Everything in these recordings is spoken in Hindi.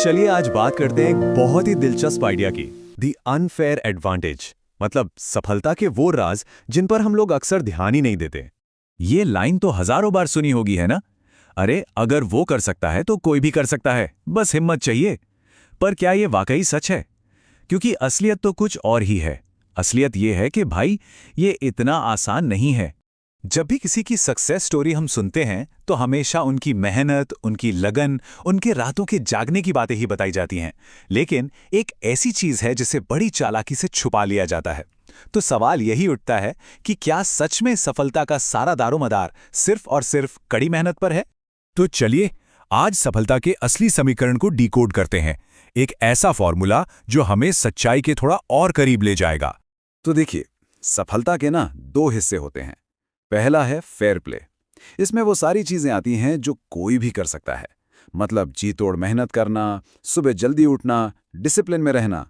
चलिए आज बात करते हैं एक बहुत ही दिलचस्प आइडिया की, दी अनफेयर एडवांटेज। मतलब सफलता के वो राज जिन पर हम लोग अक्सर ध्यान ही नहीं देते। ये लाइन तो हजारों बार सुनी होगी, है ना? अरे अगर वो कर सकता है तो कोई भी कर सकता है, बस हिम्मत चाहिए। पर क्या ये वाकई सच है? क्योंकि असलियत तो कुछ और ही है। असलियत ये है कि भाई, ये इतना आसान नहीं है। जब भी किसी की सक्सेस स्टोरी हम सुनते हैं तो हमेशा उनकी मेहनत, उनकी लगन, उनके रातों के जागने की बातें ही बताई जाती हैं। लेकिन एक ऐसी चीज है जिसे बड़ी चालाकी से छुपा लिया जाता है। तो सवाल यही उठता है कि क्या सच में सफलता का सारा दारोमदार सिर्फ और सिर्फ कड़ी मेहनत पर है? तो चलिए आज सफलता के असली समीकरण को डिकोड करते हैं। एक ऐसा फॉर्मूला जो हमें सच्चाई के थोड़ा और करीब ले जाएगा। तो देखिए, सफलता के ना दो हिस्से होते हैं। पहला है फेयर प्ले। इसमें वो सारी चीजें आती हैं जो कोई भी कर सकता है। मतलब जी तोड़ मेहनत करना, सुबह जल्दी उठना, डिसिप्लिन में रहना।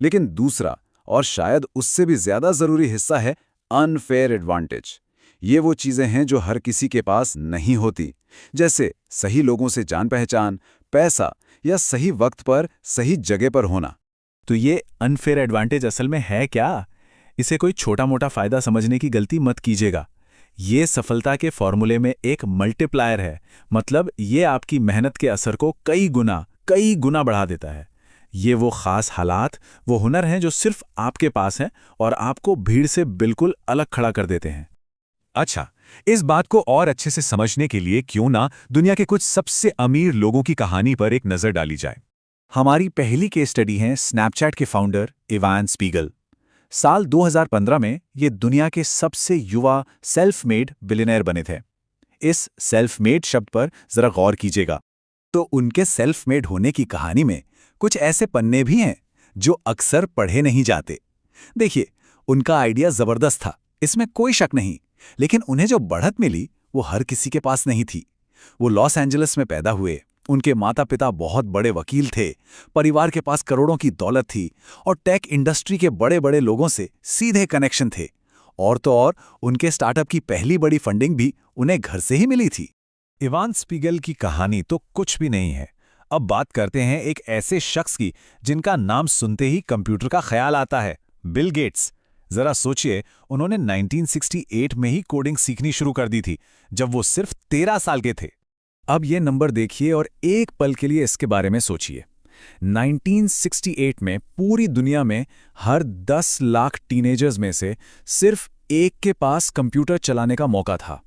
लेकिन दूसरा और शायद उससे भी ज्यादा जरूरी हिस्सा है अनफेयर एडवांटेज। ये वो चीजें हैं जो हर किसी के पास नहीं होती, जैसे सही लोगों से जान पहचान, पैसा या सही वक्त पर सही जगह पर होना। तो ये अनफेयर एडवांटेज असल में है क्या? इसे कोई छोटा मोटा फायदा समझने की गलती मत कीजिएगा। ये सफलता के फॉर्मूले में एक मल्टीप्लायर है। मतलब ये आपकी मेहनत के असर को कई गुना बढ़ा देता है। ये वो खास हालात, वो हुनर हैं जो सिर्फ आपके पास हैं और आपको भीड़ से बिल्कुल अलग खड़ा कर देते हैं। अच्छा, इस बात को और अच्छे से समझने के लिए क्यों ना दुनिया के कुछ सबसे अमीर लोगों की कहानी पर एक नजर डाली जाए। हमारी पहली केस स्टडी है स्नैपचैट के फाउंडर इवान स्पीगल। साल 2015 में ये दुनिया के सबसे युवा सेल्फ मेड बिलियनर बने थे। इस सेल्फ मेड शब्द पर जरा गौर कीजिएगा। तो उनके सेल्फ मेड होने की कहानी में कुछ ऐसे पन्ने भी हैं जो अक्सर पढ़े नहीं जाते। देखिए, उनका आइडिया जबरदस्त था, इसमें कोई शक नहीं। लेकिन उन्हें जो बढ़त मिली वो हर किसी के पास नहीं थी। वो लॉस एंजलिस में पैदा हुए। उनके माता पिता बहुत बड़े वकील थे। परिवार के पास करोड़ों की दौलत थी और टेक इंडस्ट्री के बड़े बड़े लोगों से सीधे कनेक्शन थे। और तो और उनके स्टार्टअप की पहली बड़ी फंडिंग भी उन्हें घर से ही मिली थी। इवान स्पीगल की कहानी तो कुछ भी नहीं है। अब बात करते हैं एक ऐसे शख्स की जिनका नाम सुनते ही कंप्यूटर का ख्याल आता है, बिल गेट्स। जरा सोचिए, उन्होंने 1968 में ही कोडिंग सीखनी शुरू कर दी थी, जब वो सिर्फ 13 साल के थे। अब ये नंबर देखिए और एक पल के लिए इसके बारे में सोचिए। 1968 में पूरी दुनिया में हर 10 लाख टीनेजर्स में से सिर्फ एक के पास कंप्यूटर चलाने का मौका था।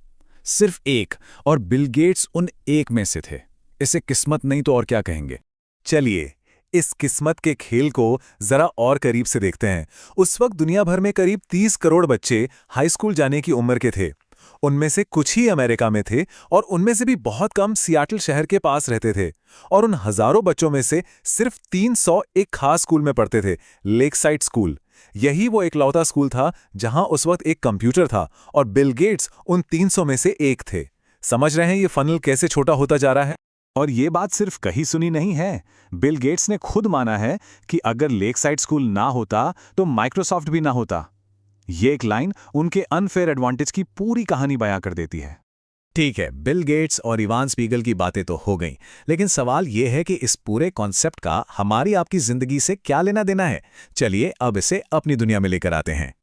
सिर्फ एक, और बिल गेट्स उन एक में से थे। इसे किस्मत नहीं तो और क्या कहेंगे। चलिए इस किस्मत के खेल को जरा और करीब से देखते हैं। उस वक्त दुनिया भर में करीब 30 करोड़ बच्चे हाई स्कूल जाने की उम्र के थे। उनमें से कुछ ही अमेरिका में थे और उनमें से भी बहुत कम सियाटल शहर के पास रहते थे। और उन हजारों बच्चों में से सिर्फ 300 एक खास स्कूल में पढ़ते थे, लेकसाइड स्कूल। यही वो इकलौता स्कूल था जहां उस वक्त एक कंप्यूटर था और बिल गेट्स उन 300 में से एक थे। समझ रहे हैं ये फनल कैसे छोटा होता जा रहा है? और ये बात सिर्फ कही सुनी नहीं है। बिल गेट्स ने खुद माना है कि अगर लेकसाइड स्कूल ना होता तो माइक्रोसॉफ्ट भी ना होता। ये एक लाइन उनके अनफेयर एडवांटेज की पूरी कहानी बयां कर देती है। ठीक है, बिल गेट्स और इवान स्पीगल की बातें तो हो गईं, लेकिन सवाल यह है कि इस पूरे कॉन्सेप्ट का हमारी आपकी जिंदगी से क्या लेना देना है। चलिए अब इसे अपनी दुनिया में लेकर आते हैं।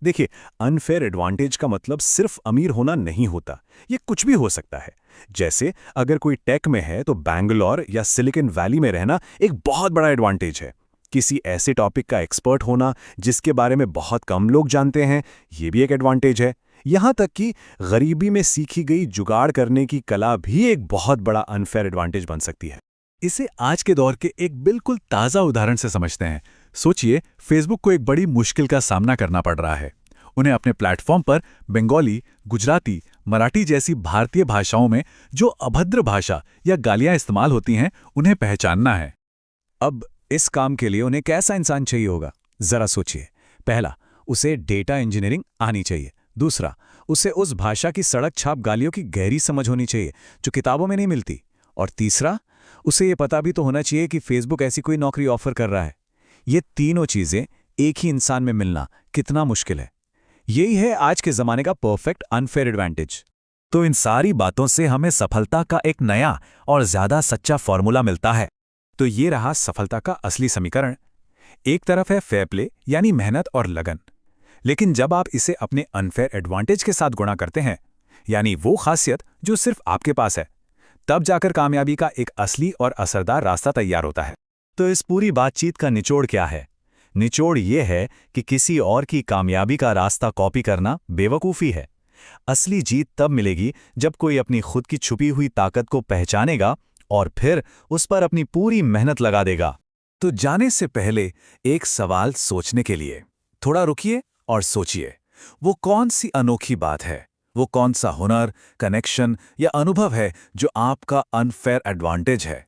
देखिए, अनफेयर एडवांटेज का मतलब सिर्फ अमीर होना नहीं होता। ये कुछ भी हो सकता है। जैसे अगर कोई टेक में है तो बैंगलोर या सिलिकॉन वैली में रहना एक बहुत बड़ा एडवांटेज है। किसी ऐसे टॉपिक का एक्सपर्ट होना जिसके बारे में बहुत कम लोग जानते हैं, ये भी एक एडवांटेज है। यहां तक कि गरीबी में सीखी गई जुगाड़ करने की कला भी एक बहुत बड़ा अनफेयर एडवांटेज बन सकती है। इसे आज के दौर के एक बिल्कुल ताज़ा उदाहरण से समझते हैं। सोचिए, फेसबुक को एक बड़ी मुश्किल का सामना करना पड़ रहा है। उन्हें अपने प्लेटफॉर्म पर बंगाली, गुजराती, मराठी जैसी भारतीय भाषाओं में जो अभद्र भाषा या गालियां इस्तेमाल होती हैं, उन्हें पहचानना है। अब इस काम के लिए उन्हें कैसा इंसान चाहिए होगा? जरा सोचिए। पहला, उसे डेटा इंजीनियरिंग आनी चाहिए। दूसरा, उसे उस भाषा की सड़क छाप गालियों की गहरी समझ होनी चाहिए जो किताबों में नहीं मिलती। और तीसरा, उसे ये पता भी तो होना चाहिए कि फेसबुक ऐसी कोई नौकरी ऑफर कर रहा है। ये तीनों चीजें एक ही इंसान में मिलना कितना मुश्किल है। यही है आज के जमाने का परफेक्ट अनफेयर एडवांटेज। तो इन सारी बातों से हमें सफलता का एक नया और ज्यादा सच्चा फॉर्मूला मिलता है। तो ये रहा सफलता का असली समीकरण। एक तरफ है फेयर प्ले यानी मेहनत और लगन, लेकिन जब आप इसे अपने अनफेयर एडवांटेज के साथ गुणा करते हैं, यानी वो खासियत जो सिर्फ आपके पास है, तब जाकर कामयाबी का एक असली और असरदार रास्ता तैयार होता है। तो इस पूरी बातचीत का निचोड़ क्या है? निचोड़ ये है कि किसी और की कामयाबी का रास्ता कॉपी करना बेवकूफ़ी है। असली जीत तब मिलेगी जब कोई अपनी खुद की छुपी हुई ताकत को पहचानेगा और फिर उस पर अपनी पूरी मेहनत लगा देगा। तो जाने से पहले एक सवाल सोचने के लिए थोड़ा रुकिए और सोचिए, वो कौन सी अनोखी बात है, वो कौन सा हुनर, कनेक्शन या अनुभव है जो आपका अनफेयर एडवांटेज है।